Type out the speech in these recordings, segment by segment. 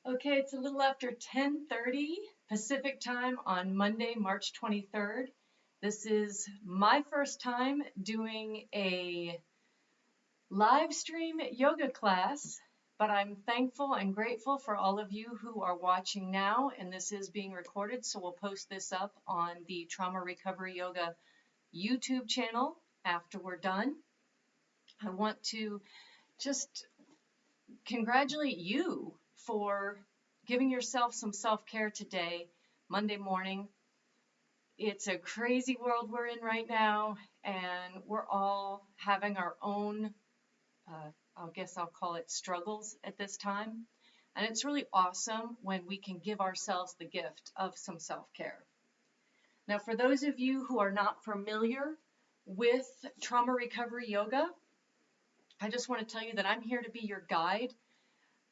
Okay, it's a little after 10:30 Pacific time on Monday, March 23rd. This is my first time doing a live stream yoga class, but I'm thankful and grateful for all of you who are watching now, and this is being recorded, so we'll post this up on the Trauma Recovery Yoga YouTube channel after we're done. I want to just congratulate you for giving yourself some self-care today, Monday morning. It's a crazy world we're in right now, and we're all having our own, I guess I'll call it struggles at this time. And it's really awesome when we can give ourselves the gift of some self-care. Now, for those of you who are not familiar with trauma recovery yoga, I just want to tell you that I'm here to be your guide.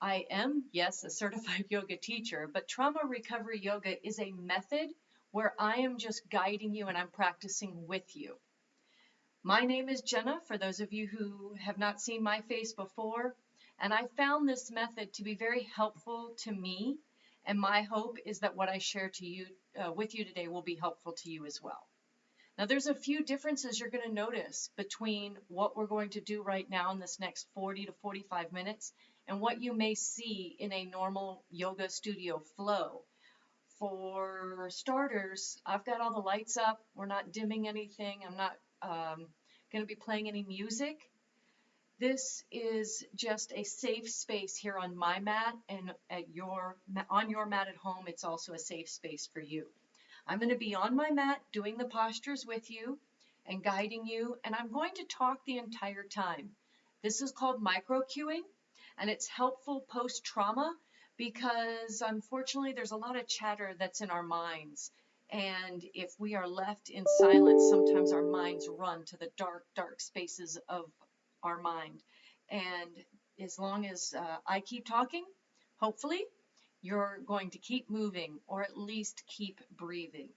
I am, yes, a certified yoga teacher, but trauma recovery yoga is a method where I am just guiding you and I'm practicing with you. My name is Jenah, for those of you who have not seen my face before, and I found this method to be very helpful to me, and my hope is that what I share to you with you today will be helpful to you as well. Now, there's a few differences you're going to notice between what we're going to do right now in this next 40 to 45 minutes and what you may see in a normal yoga studio flow. For starters, I've got all the lights up. We're not dimming anything. I'm not going to be playing any music. This is just a safe space here on my mat, and on your mat at home, it's also a safe space for you. I'm going to be on my mat doing the postures with you and guiding you, and I'm going to talk the entire time. This is called micro-cueing, and it's helpful post-trauma because unfortunately there's a lot of chatter that's in our minds, and if we are left in silence, sometimes our minds run to the dark, dark spaces of our mind. And as long as I keep talking, hopefully, you're going to keep moving or at least keep breathing.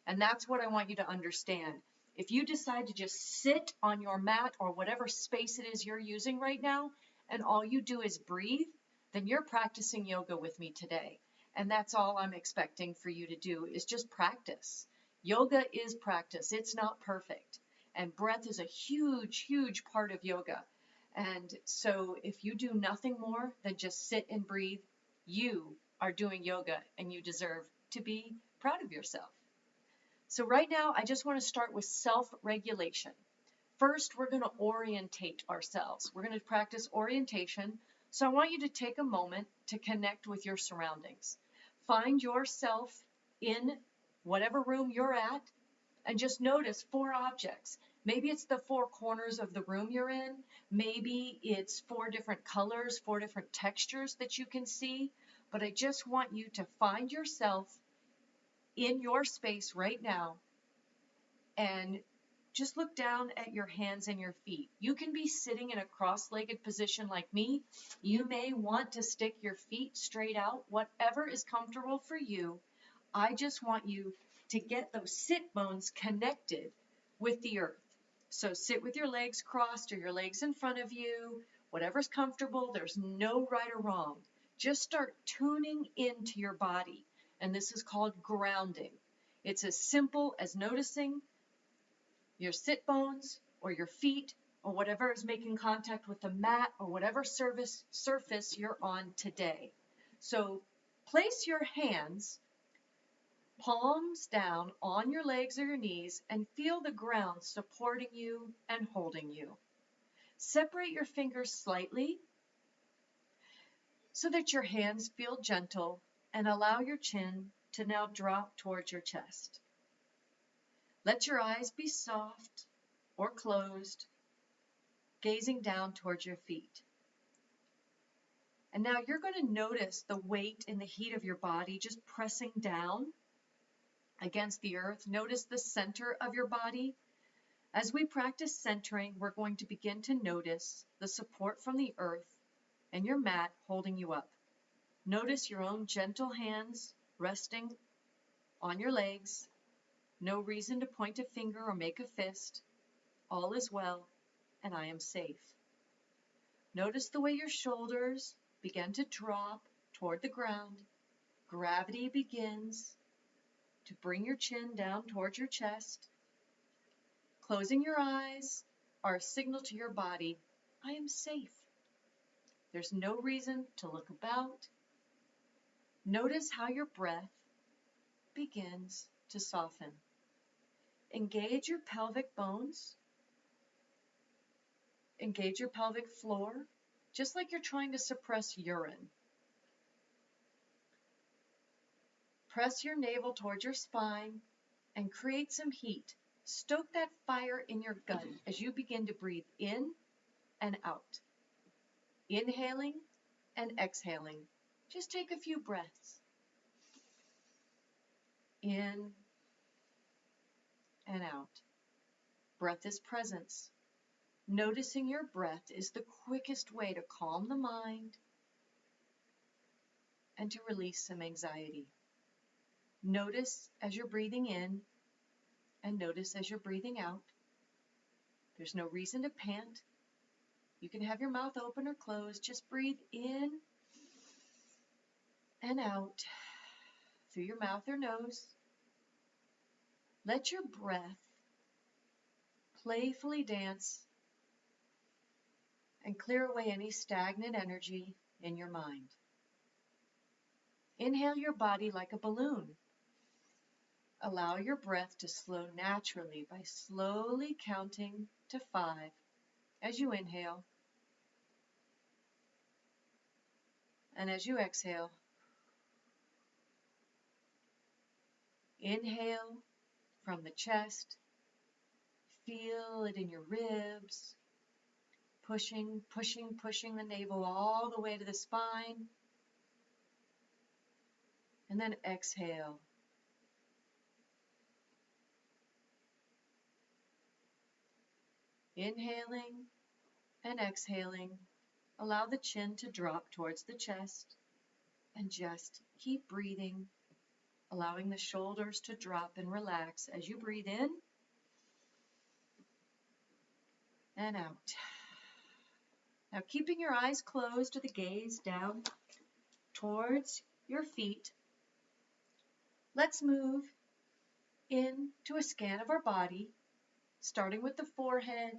And that's what I want you to understand. If you decide to just sit on your mat or whatever space it is you're using right now, and all you do is breathe, then you're practicing yoga with me today. And that's all I'm expecting for you to do is just practice. Yoga is practice. It's not perfect. And breath is a huge, huge part of yoga. And so if you do nothing more than just sit and breathe, you are doing yoga and you deserve to be proud of yourself. So right now, I just want to start with self-regulation. First, we're going to orientate ourselves. We're going to practice orientation. So I want you to take a moment to connect with your surroundings. Find yourself in whatever room you're at and just notice 4 objects. Maybe it's the 4 corners of the room you're in. Maybe it's 4 different colors, 4 different textures that you can see. But I just want you to find yourself in your space right now and just look down at your hands and your feet. You can be sitting in a cross-legged position like me. You may want to stick your feet straight out, whatever is comfortable for you. I just want you to get those sit bones connected with the earth. So sit with your legs crossed or your legs in front of you, whatever's comfortable. There's no right or wrong. Just start tuning into your body, and this is called grounding. It's as simple as noticing your sit bones or your feet or whatever is making contact with the mat or whatever surface you're on today. So place your hands palms down on your legs or your knees and feel the ground supporting you and holding you. Separate your fingers slightly so that your hands feel gentle and allow your chin to now drop towards your chest. Let your eyes be soft or closed, gazing down towards your feet. And now you're going to notice the weight and the heat of your body just pressing down against the earth. Notice the center of your body. As we practice centering, we're going to begin to notice the support from the earth and your mat holding you up. Notice your own gentle hands resting on your legs. No reason to point a finger or make a fist. All is well, and I am safe. Notice the way your shoulders begin to drop toward the ground. Gravity begins to bring your chin down towards your chest. Closing your eyes are a signal to your body, I am safe. There's no reason to look about. Notice how your breath begins to soften. Engage your pelvic bones. Engage your pelvic floor, just like you're trying to suppress urine. Press your navel towards your spine and create some heat. Stoke that fire in your gut as you begin to breathe in and out. Inhaling and exhaling. Just take a few breaths. In and out. Breath is presence. Noticing your breath is the quickest way to calm the mind and to release some anxiety. Notice as you're breathing in and notice as you're breathing out. There's no reason to pant. You can have your mouth open or closed. Just breathe in and out through your mouth or nose. Let your breath playfully dance and clear away any stagnant energy in your mind. Inhale your body like a balloon. Allow your breath to slow naturally by slowly counting to 5 as you inhale. And as you exhale, inhale from the chest. Feel it in your ribs. Pushing the navel all the way to the spine. And then exhale. Inhaling and exhaling. Allow the chin to drop towards the chest. And just keep breathing, allowing the shoulders to drop and relax as you breathe in and out. Now, keeping your eyes closed or the gaze down towards your feet, let's move into a scan of our body, starting with the forehead.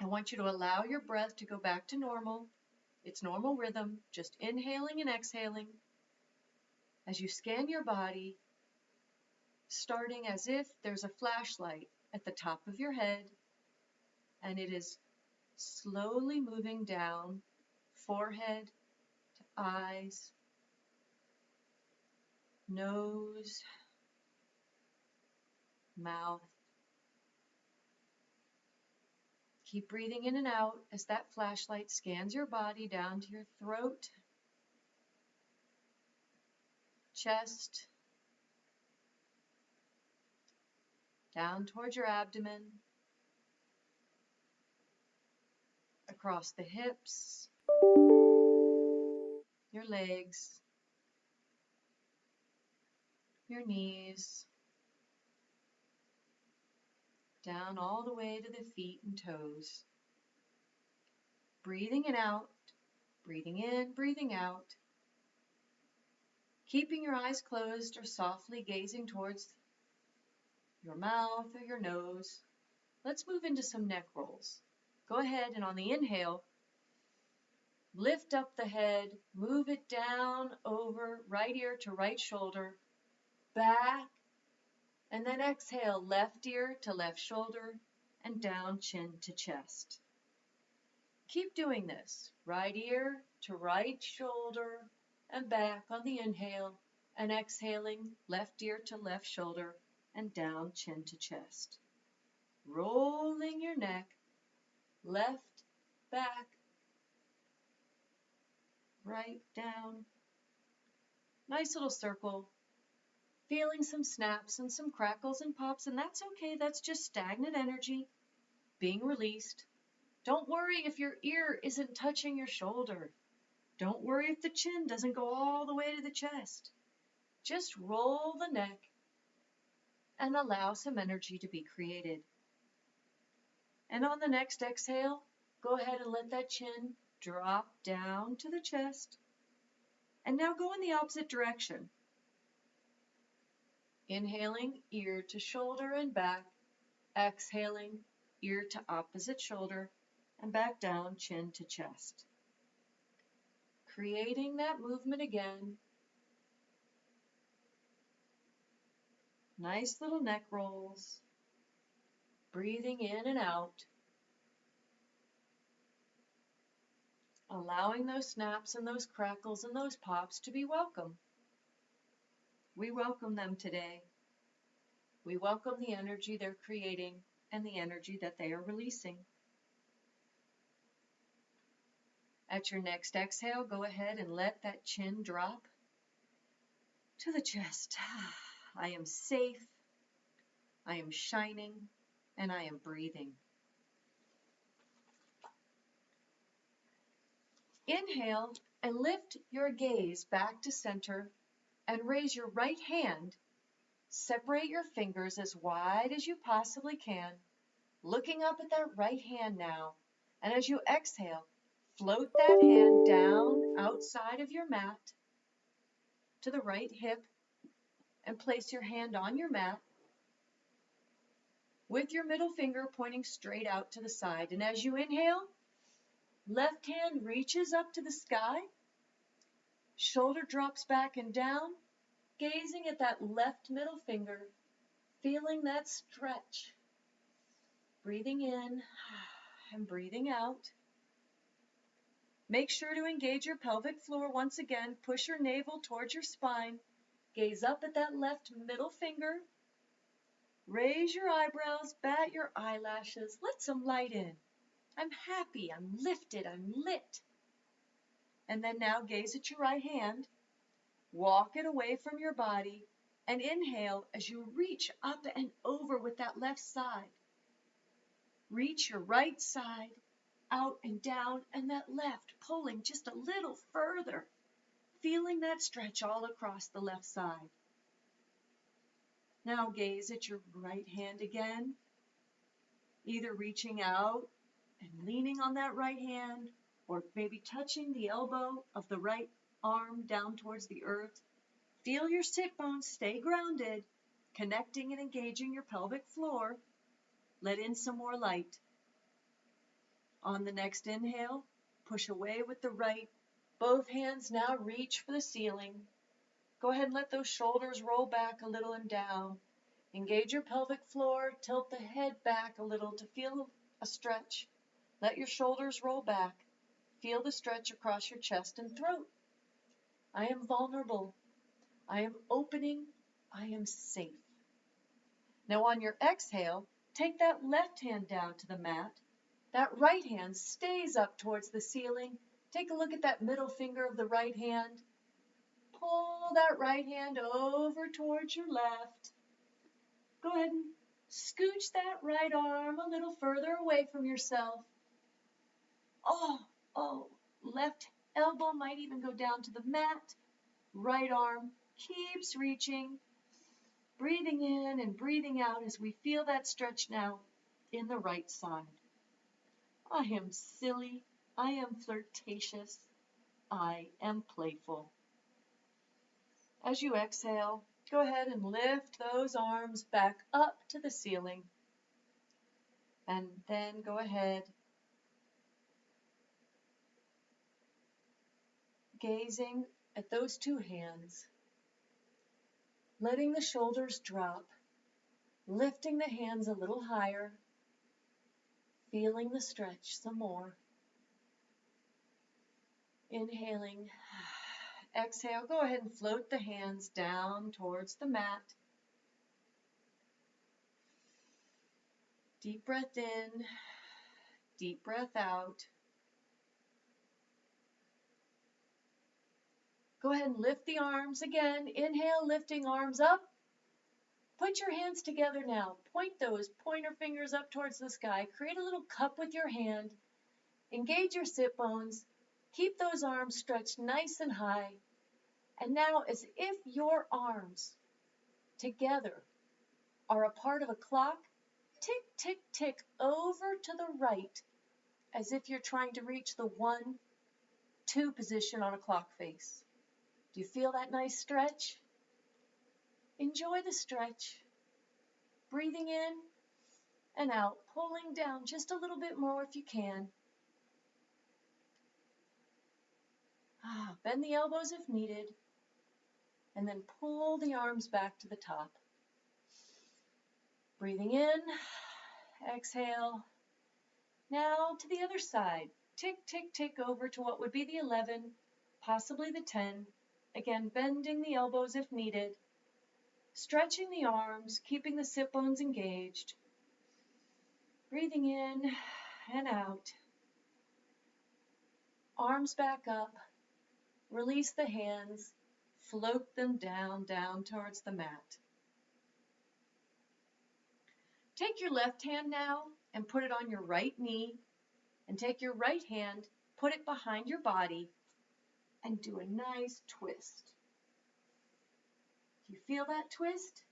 I want you to allow your breath to go back to normal, its normal rhythm, just inhaling and exhaling. As you scan your body, starting as if there's a flashlight at the top of your head, and it is slowly moving down, forehead to eyes, nose, mouth. Keep breathing in and out as that flashlight scans your body down to your throat, chest, down towards your abdomen, across the hips, your legs, your knees, down all the way to the feet and toes. Breathing in out, breathing in, breathing out. Keeping your eyes closed or softly gazing towards your mouth or your nose. Let's move into some neck rolls. Go ahead and on the inhale, lift up the head, move it down over right ear to right shoulder, back, and then exhale, left ear to left shoulder, and down chin to chest. Keep doing this, right ear to right shoulder, and back on the inhale, and exhaling, left ear to left shoulder, and down chin to chest. Rolling your neck, left, back, right, down. Nice little circle. Feeling some snaps and some crackles and pops, and that's okay. That's just stagnant energy being released. Don't worry if your ear isn't touching your shoulder. Don't worry if the chin doesn't go all the way to the chest. Just roll the neck and allow some energy to be created. And on the next exhale, go ahead and let that chin drop down to the chest. And now go in the opposite direction. Inhaling, ear to shoulder and back. Exhaling, ear to opposite shoulder and back down, chin to chest. Creating that movement again. Nice little neck rolls. Breathing in and out. Allowing those snaps and those crackles and those pops to be welcome. We welcome them today. We welcome the energy they're creating and the energy that they are releasing. At your next exhale, go ahead and let that chin drop to the chest. I am safe, I am shining, and I am breathing. Inhale and lift your gaze back to center and raise your right hand. Separate your fingers as wide as you possibly can, looking up at that right hand now. And as you exhale, float that hand down outside of your mat to the right hip and place your hand on your mat with your middle finger pointing straight out to the side. And as you inhale, left hand reaches up to the sky, shoulder drops back and down, gazing at that left middle finger, feeling that stretch. Breathing in and breathing out. Make sure to engage your pelvic floor once again. Push your navel towards your spine. Gaze up at that left middle finger. Raise your eyebrows, bat your eyelashes. Let some light in. I'm happy, I'm lifted, I'm lit. And then now gaze at your right hand. Walk it away from your body and inhale as you reach up and over with that left side. Reach your right side out and down, and that left pulling just a little further, feeling that stretch all across the left side. Now gaze at your right hand again, either reaching out and leaning on that right hand, or maybe touching the elbow of the right arm down towards the earth. Feel your sit bones stay grounded, connecting and engaging your pelvic floor. Let in some more light. On the next inhale, push away with the right. Both hands now reach for the ceiling. Go ahead and let those shoulders roll back a little and down. Engage your pelvic floor, tilt the head back a little to feel a stretch. Let your shoulders roll back. Feel the stretch across your chest and throat. I am vulnerable. I am opening. I am safe. Now on your exhale, take that left hand down to the mat. That right hand stays up towards the ceiling. Take a look at that middle finger of the right hand. Pull that right hand over towards your left. Go ahead and scooch that right arm a little further away from yourself. Oh, left elbow might even go down to the mat. Right arm keeps reaching. Breathing in and breathing out as we feel that stretch now in the right side. I am silly. I am flirtatious. I am playful. As you exhale, go ahead and lift those arms back up to the ceiling. And then go ahead, gazing at those two hands, letting the shoulders drop, lifting the hands a little higher, feeling the stretch some more. Inhaling. Exhale, go ahead and float the hands down towards the mat. Deep breath in, deep breath out. Go ahead and lift the arms again. Inhale, lifting arms up. Put your hands together now. Point those pointer fingers up towards the sky. Create a little cup with your hand. Engage your sit bones. Keep those arms stretched nice and high. And now, as if your arms together are a part of a clock, tick, tick, tick over to the right, as if you're trying to reach the 1, 2 position on a clock face. Do you feel that nice stretch? Enjoy the stretch. Breathing in and out, pulling down just a little bit more if you can. Bend the elbows if needed, and then pull the arms back to the top. Breathing in, exhale. Now to the other side. Tick, tick, tick over to what would be the 11, possibly the 10. Again, bending the elbows if needed. Stretching the arms, keeping the sit bones engaged. Breathing in and out. Arms back up. Release the hands. Float them down towards the mat. Take your left hand now and put it on your right knee. And take your right hand, put it behind your body, and do a nice twist. Do you feel that twist?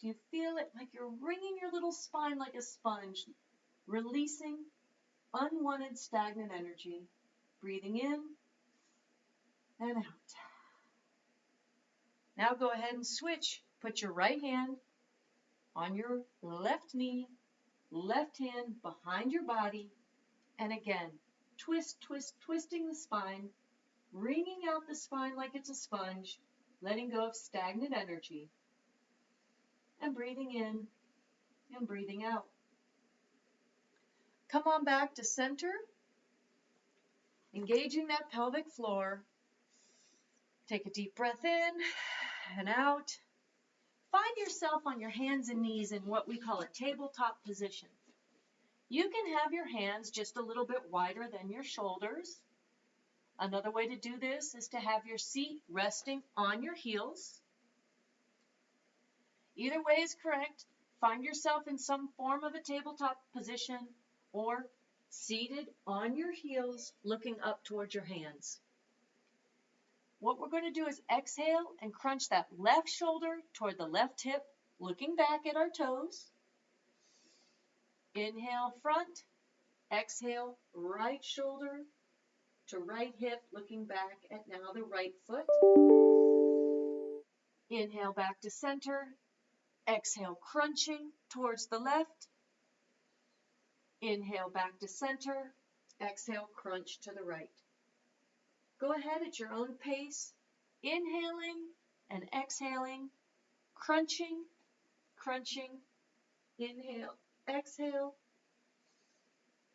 Do you feel it like you're wringing your little spine like a sponge, releasing unwanted stagnant energy? Breathing in and out. Now go ahead and switch. Put your right hand on your left knee, left hand behind your body, and again, twist, twist, twisting the spine, wringing out the spine like it's a sponge, letting go of stagnant energy, and breathing in and breathing out. Come on back to center, engaging that pelvic floor. Take a deep breath in and out. Find yourself on your hands and knees in what we call a tabletop position. You can have your hands just a little bit wider than your shoulders. Another way to do this is to have your seat resting on your heels. Either way is correct. Find yourself in some form of a tabletop position or seated on your heels, looking up towards your hands. What we're going to do is exhale and crunch that left shoulder toward the left hip, looking back at our toes. Inhale, front. Exhale, right shoulder to right hip, looking back at now the right foot. Inhale back to center. Exhale, crunching towards the left. Inhale back to center. Exhale, crunch to the right. Go ahead at your own pace, inhaling and exhaling, crunching, crunching. Inhale, exhale.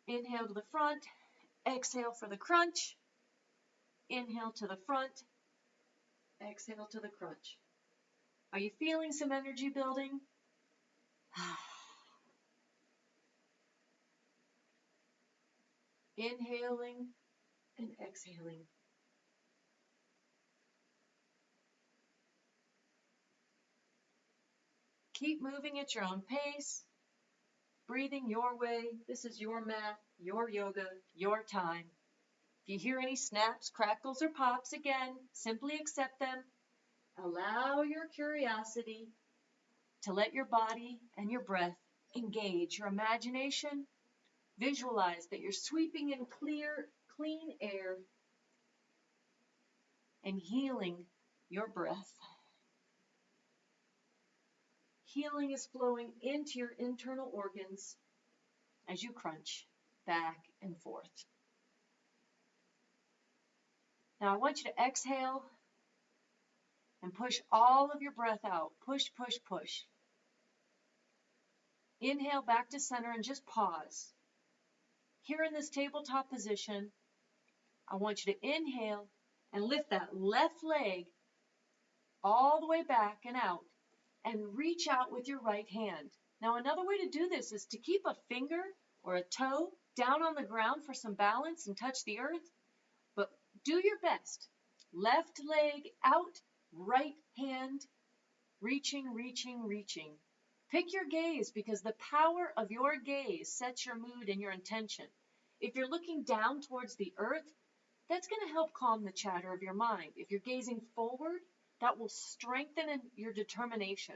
Inhale to the front, exhale for the crunch. Inhale to the front, exhale to the crunch. Are you feeling some energy building? Inhaling and exhaling. Keep moving at your own pace, breathing your way. This is your mat, your yoga, your time. If you hear any snaps, crackles, or pops, again, simply accept them. Allow your curiosity to let your body and your breath engage your imagination. Visualize that you're sweeping in clear, clean air and healing your breath. Healing is flowing into your internal organs as you crunch back and forth. Now I want you to exhale and push all of your breath out. Push, push, push. Inhale back to center and just pause. Here in this tabletop position, I want you to inhale and lift that left leg all the way back and out and reach out with your right hand. Now another way to do this is to keep a finger or a toe down on the ground for some balance and touch the earth, but do your best. Left leg out, right hand reaching, reaching, reaching. Pick your gaze because the power of your gaze sets your mood and your intention. If you're looking down towards the earth, that's going to help calm the chatter of your mind. If you're gazing forward, that will strengthen your determination.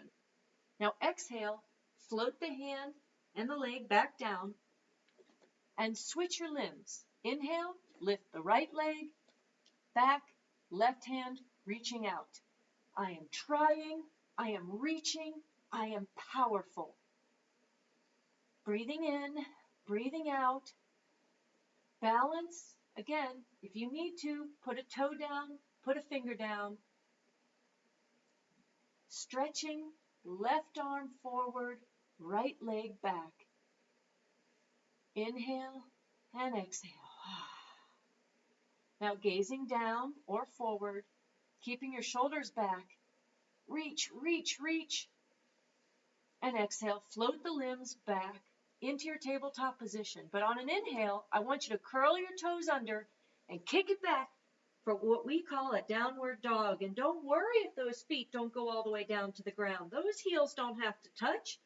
Now exhale, float the hand and the leg back down and switch your limbs. Inhale, lift the right leg, back, left hand, reaching out. I am trying, I am reaching, I am powerful. Breathing in, breathing out. Balance, again, if you need to, put a toe down, put a finger down. Stretching, left arm forward, right leg back. Inhale and exhale. Now gazing down or forward, keeping your shoulders back. Reach, reach, reach. And exhale, float the limbs back into your tabletop position. But on an inhale, I want you to curl your toes under and kick it back for what we call a downward dog. And don't worry if those feet don't go all the way down to the ground. Those heels don't have to touch.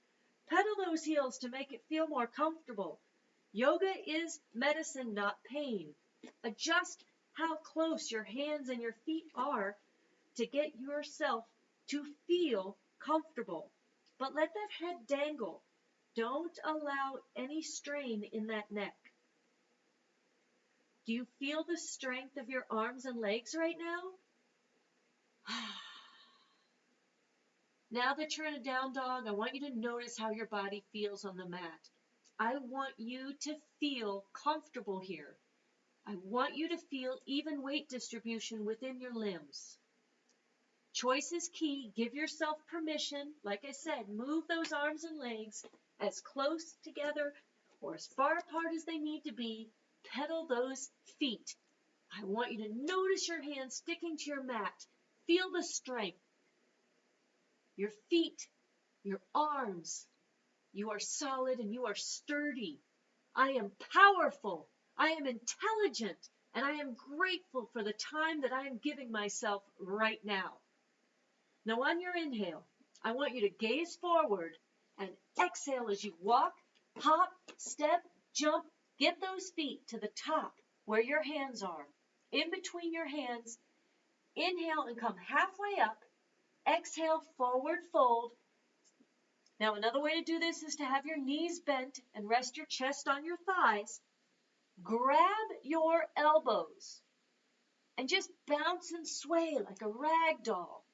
Pedal those heels to make it feel more comfortable. Yoga is medicine, not pain. Adjust how close your hands and your feet are to get yourself to feel comfortable. But let that head dangle. Don't allow any strain in that neck. Do you feel the strength of your arms and legs right now? Now that you're in a down dog, I want you to notice how your body feels on the mat. I want you to feel comfortable here. I want you to feel even weight distribution within your limbs. Choice is key. Give yourself permission. Like I said, move those arms and legs as close together or as far apart as they need to be. Pedal those feet. I want you to notice your hands sticking to your mat. Feel the strength. Your feet, your arms. You are solid and you are sturdy. I am powerful. I am intelligent. And I am grateful for the time that I am giving myself right now. Now on your inhale, I want you to gaze forward and exhale as you walk, hop, step, jump. Get those feet to the top where your hands are. In between your hands, inhale and come halfway up. Exhale, forward fold. Now another way to do this is to have your knees bent and rest your chest on your thighs. Grab your elbows and just bounce and sway like a rag doll.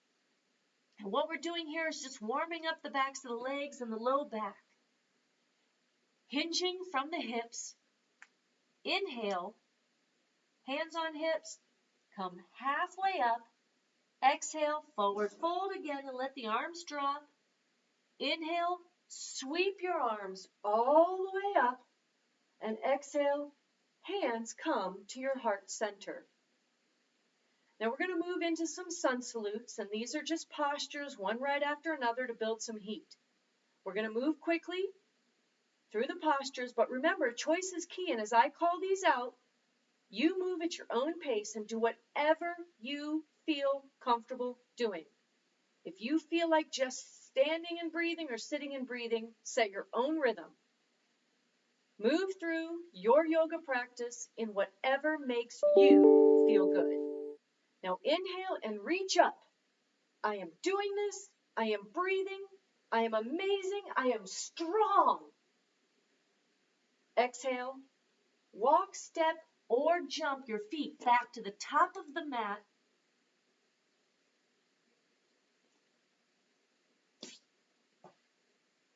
And what we're doing here is just warming up the backs of the legs and the low back. Hinging from the hips. Inhale, hands on hips, come halfway up. Exhale, forward fold again and let the arms drop. Inhale, sweep your arms all the way up. And exhale, hands come to your heart center. Now we're going to move into some sun salutes, and these are just postures, one right after another to build some heat. We're going to move quickly through the postures, but remember, choice is key, and as I call these out, you move at your own pace and do whatever you feel comfortable doing. If you feel like just standing and breathing or sitting and breathing, set your own rhythm. Move through your yoga practice in whatever makes you feel good. Now inhale and reach up. I am doing this. I am breathing. I am amazing. I am strong. Exhale. Walk, step, or jump your feet back to the top of the mat.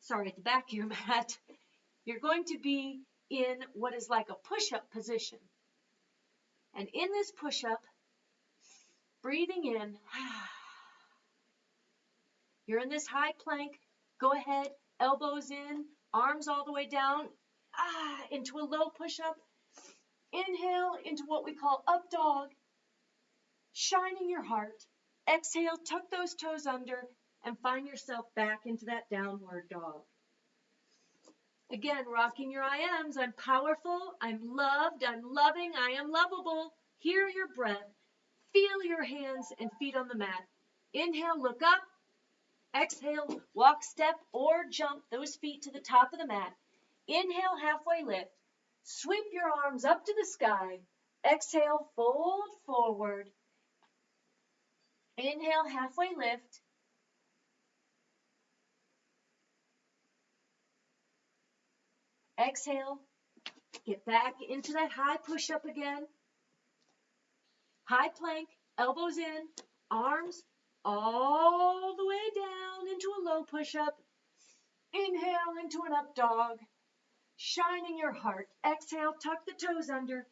Sorry, at the back of your mat. You're going to be in what is like a push-up position. And in this push-up, breathing in, you're in this high plank. Go ahead, elbows in, arms all the way down, into a low push-up. Inhale into what we call up dog, shining your heart. Exhale, tuck those toes under, and find yourself back into that downward dog. Again, rocking your I ams. I'm powerful, I'm loved, I'm loving, I am lovable. Hear your breath. Feel your hands and feet on the mat. Inhale, look up. Exhale, walk, step, or jump those feet to the top of the mat. Inhale, halfway lift. Sweep your arms up to the sky. Exhale, fold forward. Inhale, halfway lift. Exhale, get back into that high push-up again. High plank, elbows in, Arms all the way down into a low push-up. Inhale into an up dog. Shining your heart. Exhale, tuck the toes under.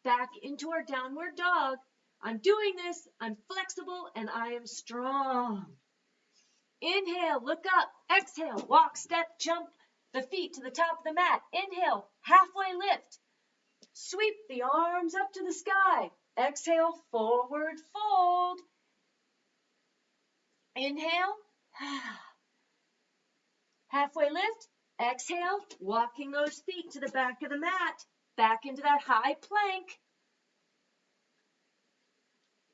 Back into our downward dog. I'm doing this. I'm flexible and I am strong. Inhale, look up. Exhale, walk, step, jump the feet to the top of the mat. Inhale, halfway lift. Sweep the arms up to the sky. Exhale, forward fold. Inhale, halfway lift. Exhale, walking those feet to the back of the mat. Back into that high plank.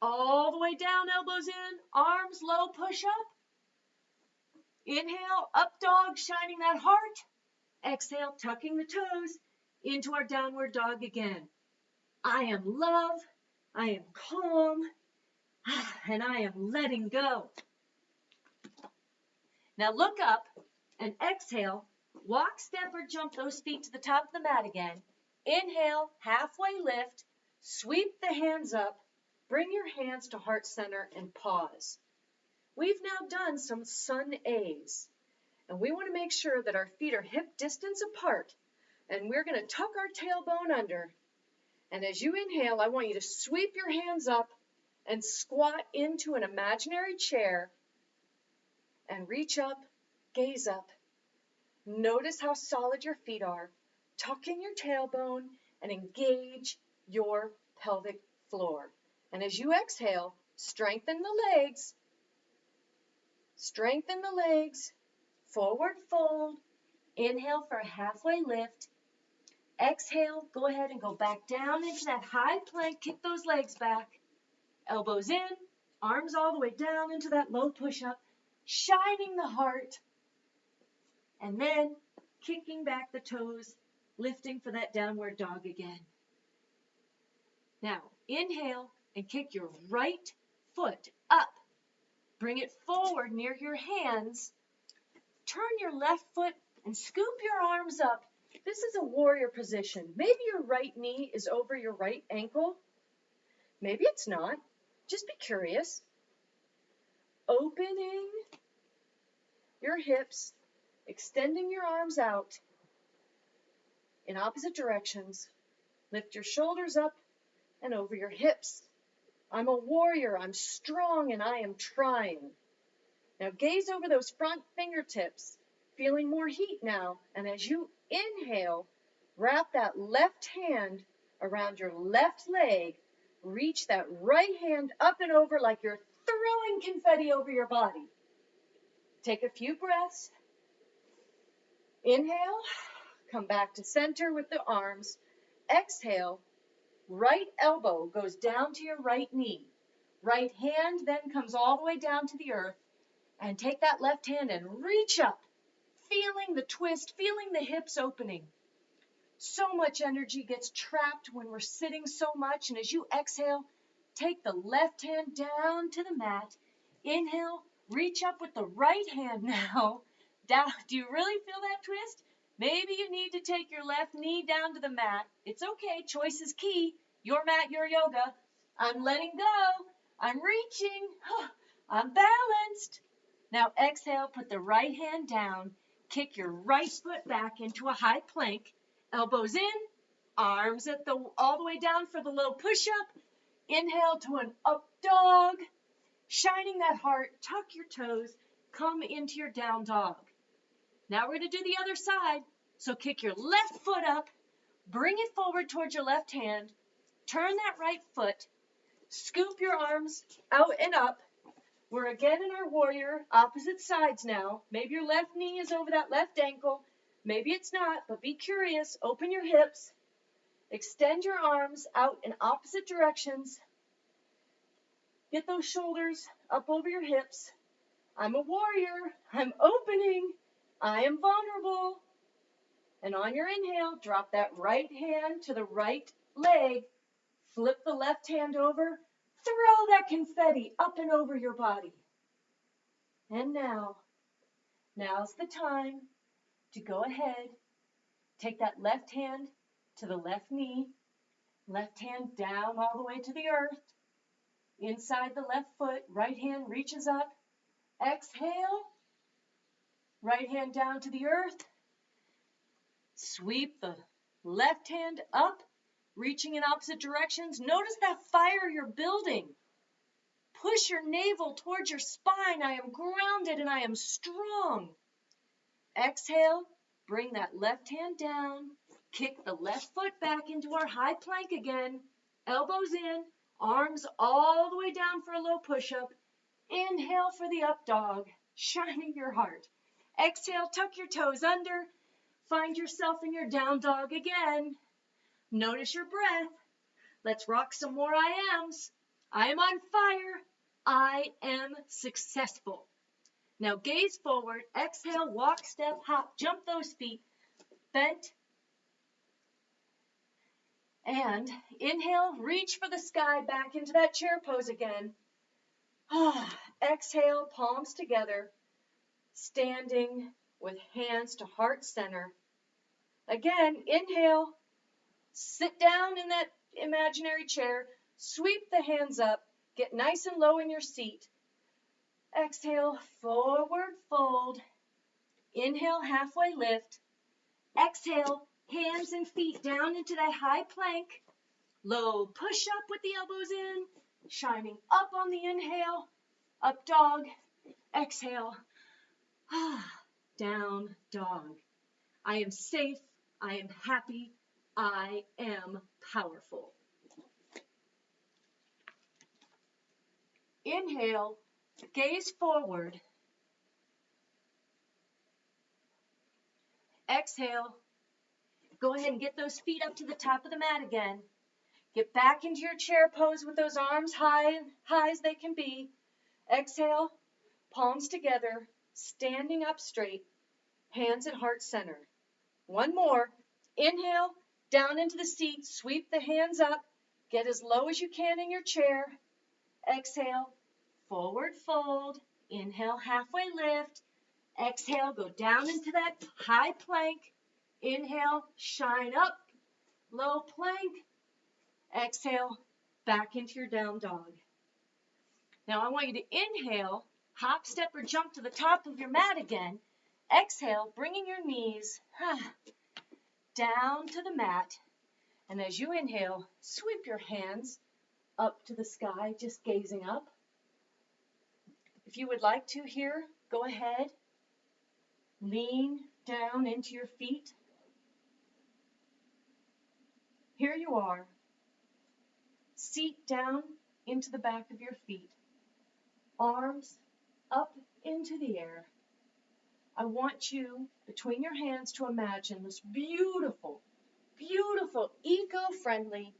All the way down, elbows in, arms low, push up. Inhale, up dog, shining that heart. Exhale, tucking the toes into our downward dog again. I am love, I am calm, and I am letting go. Now look up and exhale, walk, step, or jump those feet to the top of the mat again. Inhale, halfway lift, sweep the hands up, bring your hands to heart center and pause. We've now done some sun A's, and we want to make sure that our feet are hip distance apart, and we're going to tuck our tailbone under. And as you inhale, I want you to sweep your hands up and squat into an imaginary chair and reach up, gaze up. Notice how solid your feet are. Tuck in your tailbone and engage your pelvic floor. And as you exhale, strengthen the legs. Strengthen the legs. Forward fold. Inhale for a halfway lift. Exhale, go ahead and go back down into that high plank. Kick those legs back. Elbows in, arms all the way down into that low push-up. Shining the heart. And then kicking back the toes, lifting for that downward dog again. Now, inhale and kick your right foot up. Bring it forward near your hands. Turn your left foot and scoop your arms up. This is a warrior position. Maybe your right knee is over your right ankle. Maybe it's not. Just be curious. Opening your hips, extending your arms out in opposite directions. Lift your shoulders up and over your hips. I'm a warrior. I'm strong and I am trying. Now gaze over those front fingertips, feeling more heat now. And as you inhale, wrap that left hand around your left leg. Reach that right hand up and over like you're throwing confetti over your body. Take a few breaths. Inhale, come back to center with the arms. Exhale, right elbow goes down to your right knee. Right hand then comes all the way down to the earth. And take that left hand and reach up, feeling the twist, feeling the hips opening. So much energy gets trapped when we're sitting so much. And as you exhale, take the left hand down to the mat. Inhale, reach up with the right hand now. Down. Do you really feel that twist? Maybe you need to take your left knee down to the mat. It's okay. Choice is key. Your mat, your yoga. I'm letting go. I'm reaching. I'm balanced. Now exhale, put the right hand down. Kick your right foot back into a high plank. Elbows in. Arms all the way down for the low push-up. Inhale to an up dog. Shining that heart. Tuck your toes. Come into your down dog. Now we're going to do the other side. So kick your left foot up. Bring it forward towards your left hand. Turn that right foot. Scoop your arms out and up. We're again in our warrior, opposite sides now. Maybe your left knee is over that left ankle. Maybe it's not, but be curious. Open your hips. Extend your arms out in opposite directions. Get those shoulders up over your hips. I'm a warrior. I'm opening. I am vulnerable. And on your inhale, drop that right hand to the right leg. Flip the left hand over. Throw that confetti up and over your body. And now's the time to go ahead. Take that left hand to the left knee. Left hand down all the way to the earth. inside the left foot, right hand reaches up. Exhale, right hand down to the earth. Sweep the left hand up, reaching in opposite directions. Notice that fire you're building. Push your navel towards your spine. I am grounded and I am strong. Exhale, bring that left hand down. Kick the left foot back into our high plank again. Elbows in, arms all the way down for a low push-up. Inhale for the up dog, shining your heart. Exhale, tuck your toes under. Find yourself in your down dog again. Notice your breath. Let's rock some more I ams. I am on fire. I am successful. Now gaze forward. Exhale, walk, step, hop, jump those feet. Bent. And inhale, reach for the sky, back into that chair pose again. Exhale, palms together, standing with hands to heart center. Again, inhale, sit down in that imaginary chair, sweep the hands up, get nice and low in your seat. Exhale, forward fold. Inhale, halfway lift. Exhale, hands and feet down into that high plank. Low push up with the elbows in, shining up on the inhale. Up dog. Exhale. Down dog. I am safe. I am happy. I am powerful. Inhale, gaze forward. Exhale. Go ahead and get those feet up to the top of the mat again. Get back into your chair pose with those arms high as they can be. Exhale, palms together, standing up straight, hands at heart center. One more. Inhale, down into the seat, sweep the hands up, get as low as you can in your chair. Exhale, forward fold. Inhale, halfway lift. Exhale, go down into that high plank. Inhale, shine up, low plank. Exhale, back into your down dog. Now I want you to inhale, hop, step, or jump to the top of your mat again. Exhale, bringing your knees down to the mat. And as you inhale, sweep your hands up to the sky, just gazing up. If you would like to here, go ahead. Lean down into your feet. Here you are. Seat down into the back of your feet. Arms up into the air. I want you, between your hands, to imagine this beautiful, beautiful, eco-friendly,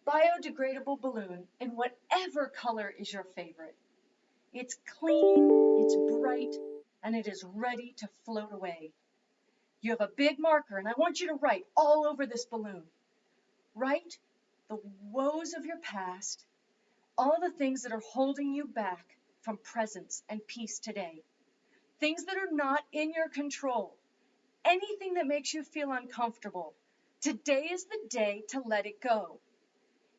biodegradable balloon in whatever color is your favorite. It's clean, it's bright, and it is ready to float away. You have a big marker, and I want you to write all over this balloon. Write the woes of your past, all the things that are holding you back from presence and peace today. Things that are not in your control. Anything that makes you feel uncomfortable. Today is the day to let it go.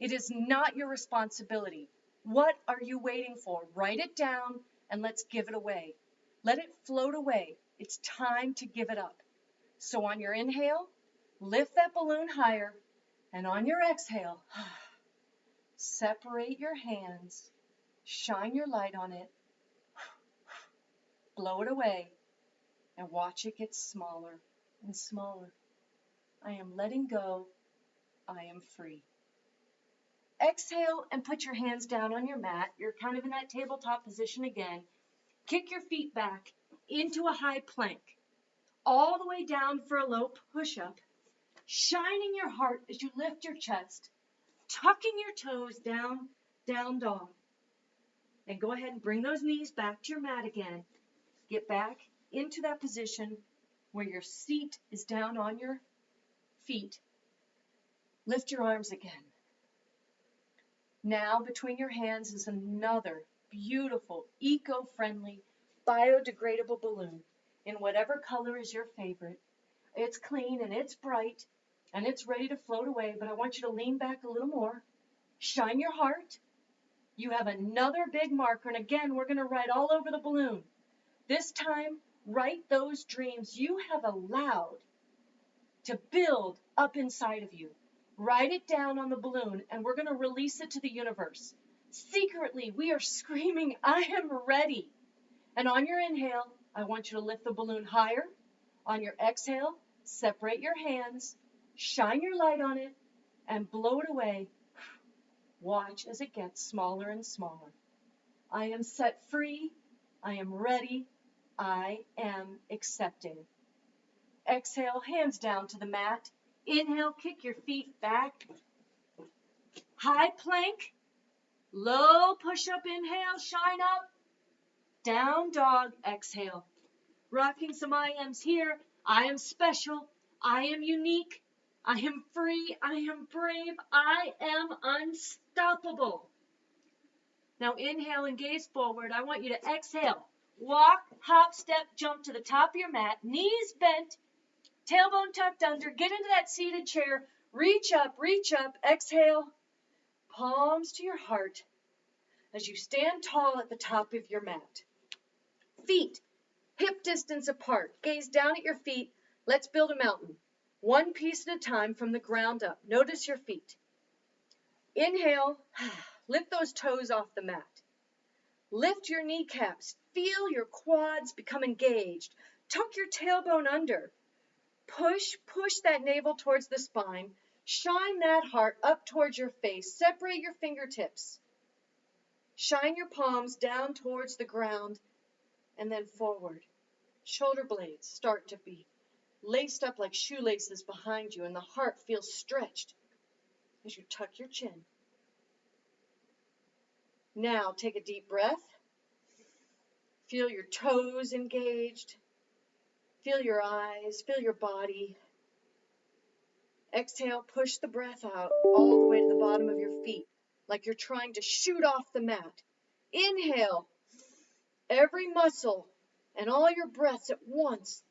It is not your responsibility. What are you waiting for? Write it down and let's give it away. Let it float away. It's time to give it up. So on your inhale, lift that balloon higher, and on your exhale, separate your hands, shine your light on it, blow it away, and watch it get smaller and smaller. I am letting go. I am free. Exhale and put your hands down on your mat. You're kind of in that tabletop position again. Kick your feet back into a high plank, all the way down for a low push-up, shining your heart as you lift your chest, tucking your toes down, down dog. And go ahead and bring those knees back to your mat again. Get back into that position where your seat is down on your feet. Lift your arms again. Now between your hands is another beautiful, eco-friendly, biodegradable balloon in whatever color is your favorite. It's clean and it's bright and it's ready to float away, but I want you to lean back a little more. Shine your heart. You have another big marker, and again, we're going to write all over the balloon. This time, write those dreams you have allowed to build up inside of you. Write it down on the balloon, and we're going to release it to the universe. Secretly, we are screaming, I am ready. And on your inhale, I want you to lift the balloon higher. On your exhale, separate your hands, shine your light on it, and blow it away. Watch as it gets smaller and smaller. I am set free. I am ready. I am accepting. Exhale, hands down to the mat. Inhale, kick your feet back. High plank. Low push-up, inhale, shine up. Down dog, exhale. Rocking some I ams here. I am special. I am unique. I am free. I am brave. I am unstoppable. Now inhale and gaze forward. I want you to exhale. Walk, hop, step, jump to the top of your mat. Knees bent. Tailbone tucked under. Get into that seated chair. Reach up, exhale. Palms to your heart as you stand tall at the top of your mat. Feet hip distance apart. Gaze down at your feet. Let's build a mountain. One piece at a time from the ground up. Notice your feet. Inhale. Lift those toes off the mat. Lift your kneecaps. Feel your quads become engaged. Tuck your tailbone under. Push that navel towards the spine. Shine that heart up towards your face. Separate your fingertips. Shine your palms down towards the ground and then forward. Shoulder blades start to be laced up like shoelaces behind you, and the heart feels stretched as you tuck your chin. Now take a deep breath. Feel your toes engaged. Feel your eyes, feel your body. Exhale, push the breath out all the way to the bottom of your feet, like you're trying to shoot off the mat. Inhale, every muscle and all your breaths at once,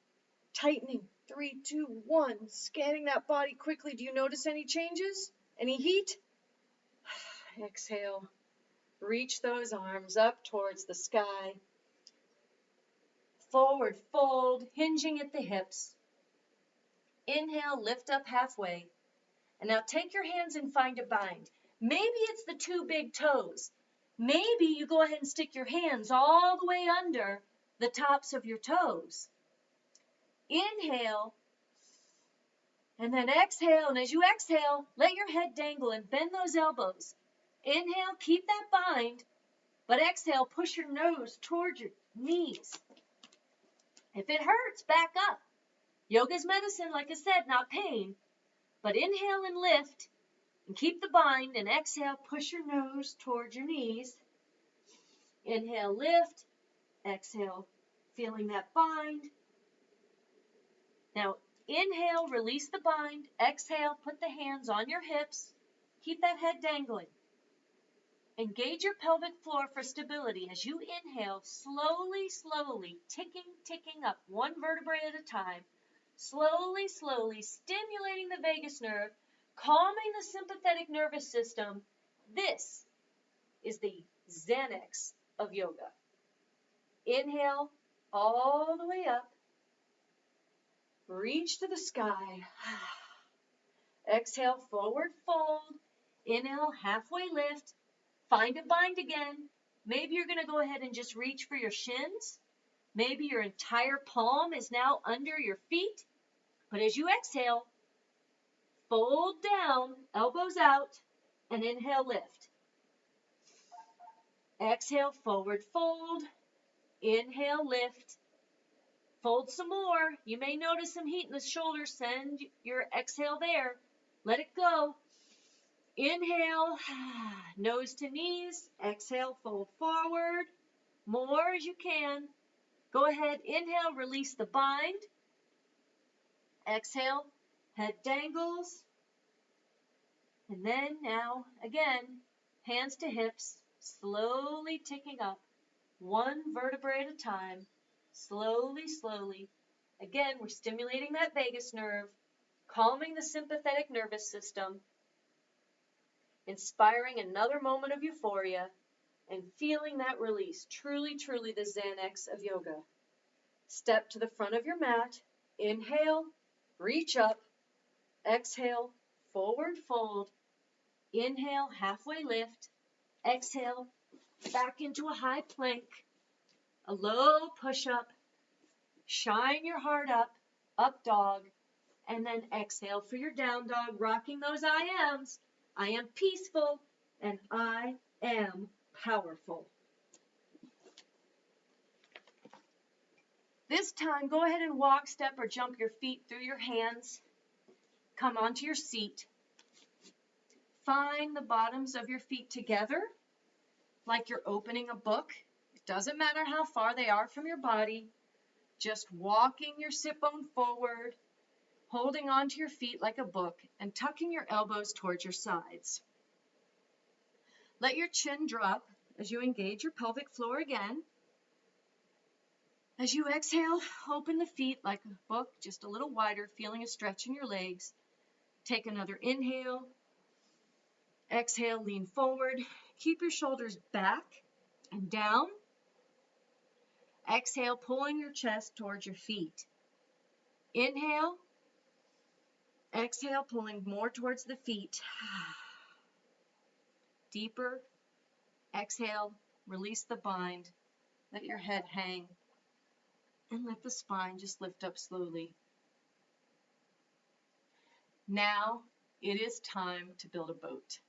tightening. 3, 2, 1, scanning that body quickly. Do you notice any changes? Any heat? Exhale, reach those arms up towards the sky. Forward fold, hinging at the hips. Inhale, lift up halfway. And now take your hands and find a bind. Maybe it's the 2 big toes. Maybe you go ahead and stick your hands all the way under the tops of your toes. Inhale, and then exhale. And as you exhale, let your head dangle and bend those elbows. Inhale, keep that bind, but exhale, push your nose towards your knees. If it hurts, back up. Yoga's medicine, like I said, not pain. But inhale and lift, and keep the bind, and exhale, push your nose towards your knees. Inhale, lift. Exhale, feeling that bind. Now, inhale, release the bind. Exhale, put the hands on your hips. Keep that head dangling. Engage your pelvic floor for stability as you inhale, slowly, ticking up, 1 vertebrae at a time. Slowly, stimulating the vagus nerve, calming the sympathetic nervous system. This is the Xanax of yoga. Inhale all the way up. Reach to the sky. Exhale, forward fold. Inhale, halfway lift. Find a bind again. Maybe you're going to go ahead and just reach for your shins. Maybe your entire palm is now under your feet. But as you exhale, fold down, elbows out, and inhale, lift. Exhale, forward fold. Inhale, lift. Fold some more. You may notice some heat in the shoulders. Send your exhale there. Let it go. Inhale, nose to knees. Exhale, fold forward. More as you can. Go ahead, inhale, release the bind. Exhale, head dangles. And then now, again, hands to hips, slowly ticking up, 1 vertebrae at a time, slowly. Again, we're stimulating that vagus nerve, calming the sympathetic nervous system, inspiring another moment of euphoria. and feeling that release. Truly, truly the Xanax of yoga. Step to the front of your mat. Inhale, reach up. Exhale, forward fold. Inhale, halfway lift. Exhale, back into a high plank. A low push-up. Shine your heart up dog. And then exhale for your down dog, rocking those I ams. I am peaceful and I am powerful. This time, go ahead and walk, step, or jump your feet through your hands. Come onto your seat. Find the bottoms of your feet together, like you're opening a book. It doesn't matter how far they are from your body. Just walking your sit bone forward, holding onto your feet like a book, and tucking your elbows towards your sides. Let your chin drop as you engage your pelvic floor again. As you exhale, open the feet like a book, just a little wider, feeling a stretch in your legs. Take another inhale. Exhale, lean forward. Keep your shoulders back and down. Exhale, pulling your chest towards your feet. Inhale. Exhale, pulling more towards the feet. Deeper. Exhale, release the bind. Let your head hang. And let the spine just lift up slowly. Now it is time to build a boat.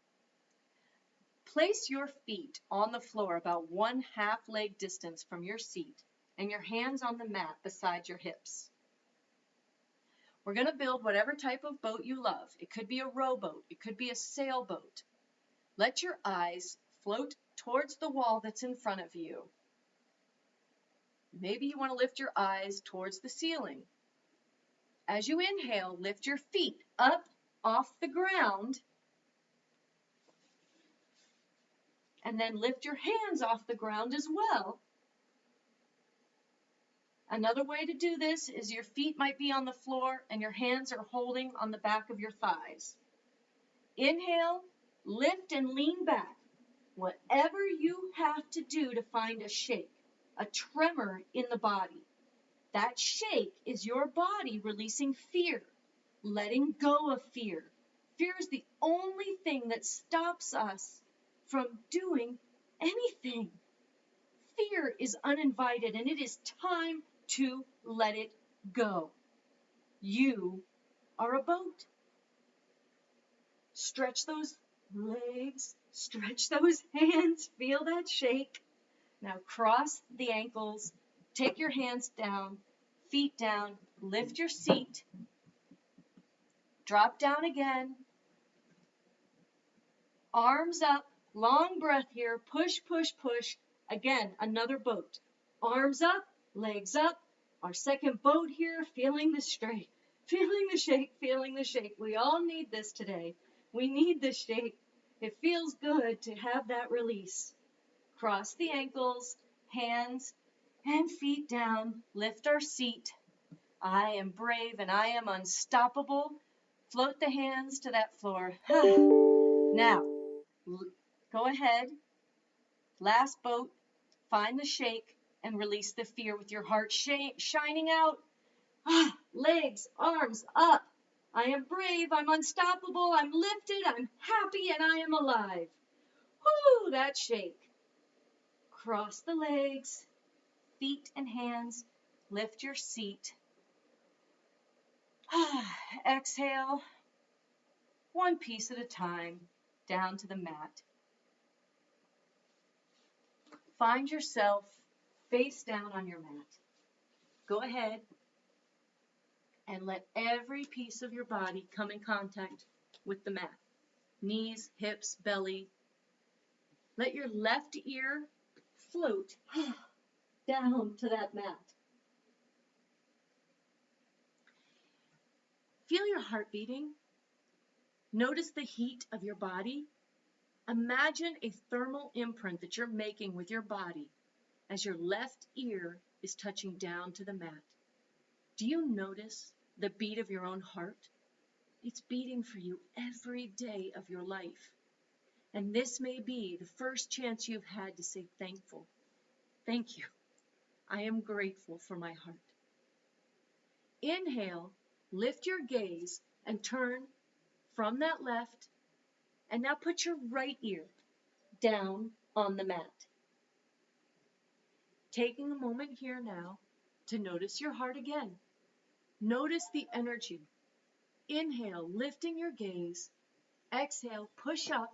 Place your feet on the floor about 1/2 leg distance from your seat and your hands on the mat beside your hips. We're going to build whatever type of boat you love. It could be a rowboat. It could be a sailboat. Let your eyes float towards the wall that's in front of you. Maybe you want to lift your eyes towards the ceiling. As you inhale, lift your feet up off the ground, and then lift your hands off the ground as well. Another way to do this is your feet might be on the floor and your hands are holding on the back of your thighs. Inhale, lift and lean back. Whatever you have to do to find a shake, a tremor in the body. That shake is your body releasing fear, letting go of fear. Fear is the only thing that stops us from doing anything. Fear is uninvited, and it is time to let it go. You are a boat. Stretch those legs, stretch those hands, feel that shake. Now cross the ankles, take your hands down, feet down, lift your seat, drop down again, arms up, long breath here, push, push, push. Again, another boat. Arms up, legs up, our second boat here, feeling the straight, feeling the shake, feeling the shake. We all need this today. We need the shake. It feels good to have that release. Cross the ankles, hands and feet down, lift our seat. I am brave and I am unstoppable. Float the hands to that floor. Now, go ahead. Last boat, find the shake and release the fear with your heart shining out. Legs, arms up. I am brave, I'm unstoppable, I'm lifted, I'm happy, and I am alive. Whoo, that shake. Cross the legs, feet and hands, lift your seat. Exhale, one piece at a time, down to the mat. Find yourself face down on your mat. Go ahead and let every piece of your body come in contact with the mat. Knees, hips, belly. Let your left ear float down to that mat. Feel your heart beating. Notice the heat of your body. Imagine a thermal imprint that you're making with your body as your left ear is touching down to the mat. Do you notice the beat of your own heart? It's beating for you every day of your life. And this may be the first chance you've had to say thankful. Thank you. I am grateful for my heart. Inhale, lift your gaze and turn from that left, and now put your right ear down on the mat. Taking a moment here now to notice your heart again. Notice the energy. Inhale, lifting your gaze. Exhale, push up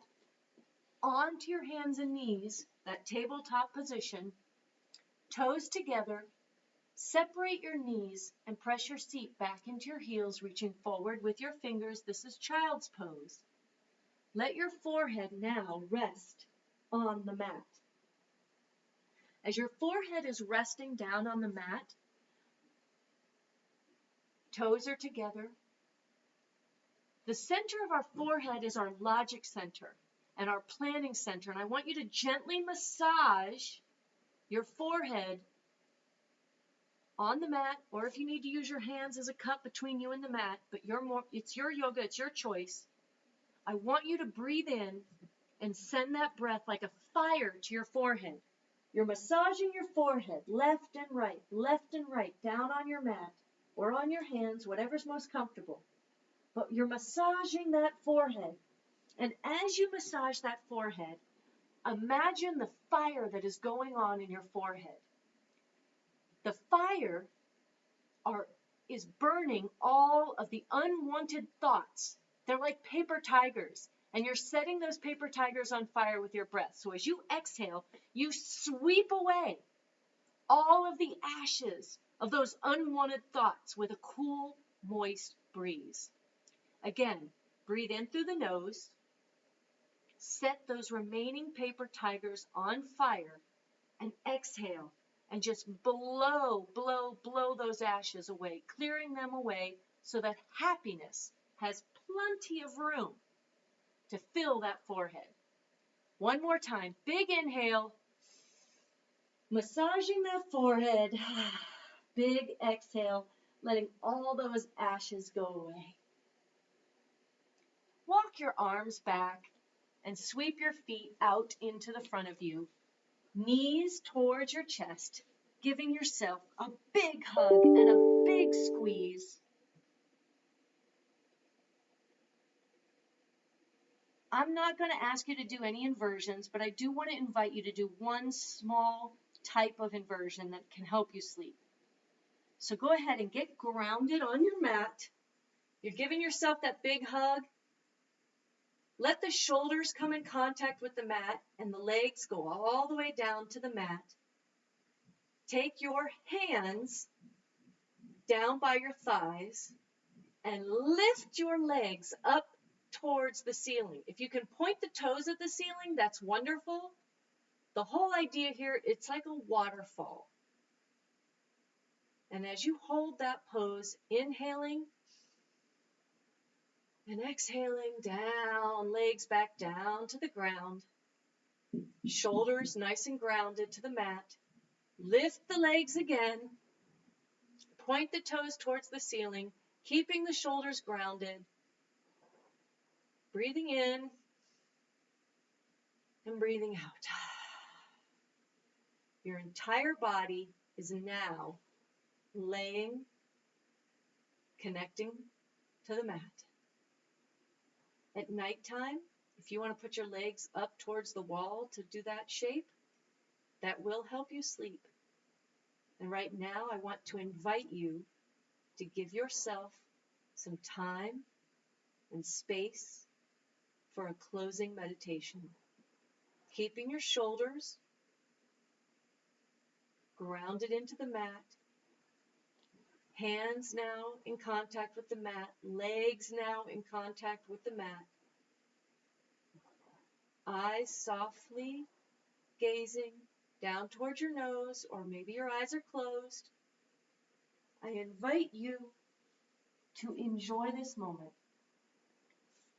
onto your hands and knees, that tabletop position, toes together. Separate your knees and press your seat back into your heels, reaching forward with your fingers. This is child's pose. Let your forehead now rest on the mat. As your forehead is resting down on the mat, toes are together. The center of our forehead is our logic center and our planning center. And I want you to gently massage your forehead on the mat, or if you need to use your hands as a cup between you and the mat, but it's your yoga, it's your choice. I want you to breathe in and send that breath like a fire to your forehead. You're massaging your forehead, left and right, down on your mat or on your hands, whatever's most comfortable. But you're massaging that forehead. And as you massage that forehead, imagine the fire that is going on in your forehead. The fire is burning all of the unwanted thoughts. They're like paper tigers, and you're setting those paper tigers on fire with your breath. So as you exhale, you sweep away all of the ashes of those unwanted thoughts with a cool, moist breeze. Again, breathe in through the nose, set those remaining paper tigers on fire, and exhale. And just blow those ashes away, clearing them away so that happiness has plenty of room to fill that forehead. One more time, big inhale, massaging that forehead. Big exhale, letting all those ashes go away. Walk your arms back and sweep your feet out into the front of you. Knees towards your chest, giving yourself a big hug and a big squeeze. I'm not going to ask you to do any inversions, but I do want to invite you to do one small type of inversion that can help you sleep. So go ahead and get grounded on your mat. You're giving yourself that big hug. Let the shoulders come in contact with the mat and the legs go all the way down to the mat. Take your hands down by your thighs and lift your legs up towards the ceiling. If you can point the toes at the ceiling, that's wonderful. The whole idea here, it's like a waterfall. And as you hold that pose, inhaling and exhaling down, legs back down to the ground, shoulders nice and grounded to the mat. Lift the legs again, point the toes towards the ceiling, keeping the shoulders grounded. Breathing in and breathing out. Your entire body is now laying, connecting to the mat. At nighttime, if you want to put your legs up towards the wall to do that shape, that will help you sleep. And right now, I want to invite you to give yourself some time and space for a closing meditation. Keeping your shoulders grounded into the mat, hands now in contact with the mat, legs now in contact with the mat, eyes softly gazing down towards your nose, or maybe your eyes are closed. I invite you to enjoy this moment.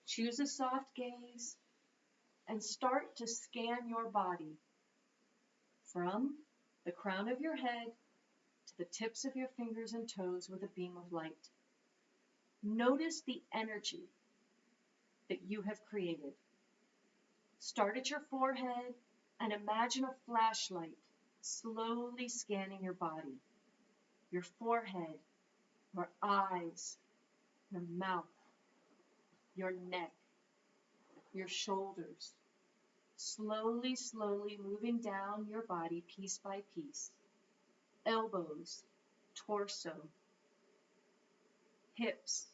Choose a soft gaze and start to scan your body from the crown of your head to the tips of your fingers and toes with a beam of light. Notice the energy that you have created. Start at your forehead and imagine a flashlight slowly scanning your body, your forehead, your eyes, your mouth, your neck, your shoulders, slowly, slowly moving down your body piece by piece. Elbows, torso, hips,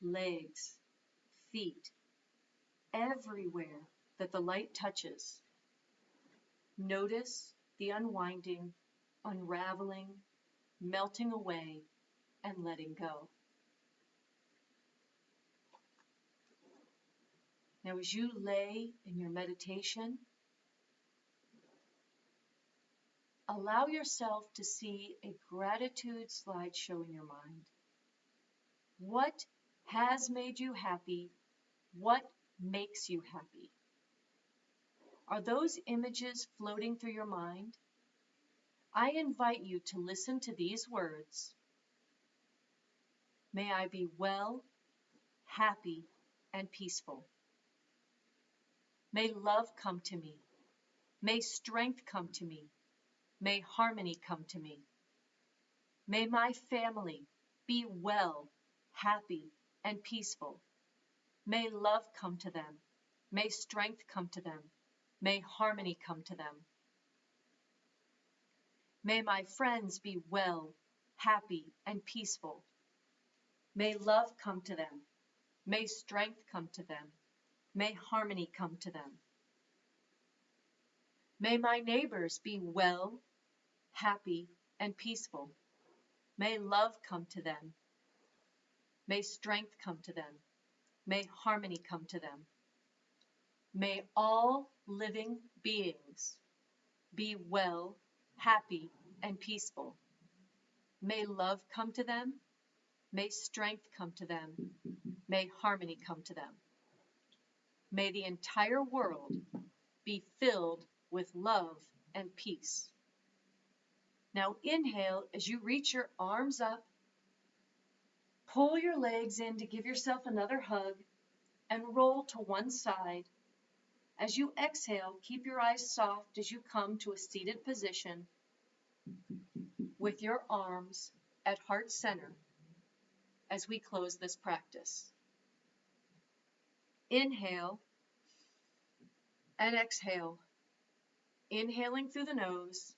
legs, feet, everywhere that the light touches. Notice the unwinding, unraveling, melting away, and letting go. Now, as you lay in your meditation, allow yourself to see a gratitude slideshow in your mind. What has made you happy? What makes you happy? Are those images floating through your mind? I invite you to listen to these words. May I be well, happy, and peaceful. May love come to me. May strength come to me. May harmony come to me. May my family be well, happy, and peaceful. May love come to them. May strength come to them. May harmony come to them. May my friends be well, happy, and peaceful. May love come to them. May strength come to them. May harmony come to them. May my neighbors be well, happy, and peaceful. May love come to them. May strength come to them. May harmony come to them. May all living beings be well, happy, and peaceful. May love come to them. May strength come to them. May harmony come to them. May the entire world be filled with love and peace. Now inhale as you reach your arms up. Pull your legs in to give yourself another hug and roll to one side. As you exhale, keep your eyes soft as you come to a seated position with your arms at heart center as we close this practice. Inhale and exhale. Inhaling through the nose,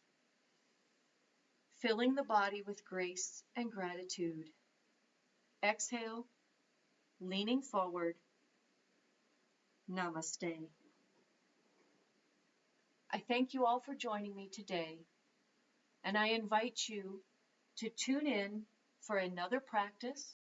filling the body with grace and gratitude. Exhale, leaning forward. Namaste. I thank you all for joining me today, and I invite you to tune in for another practice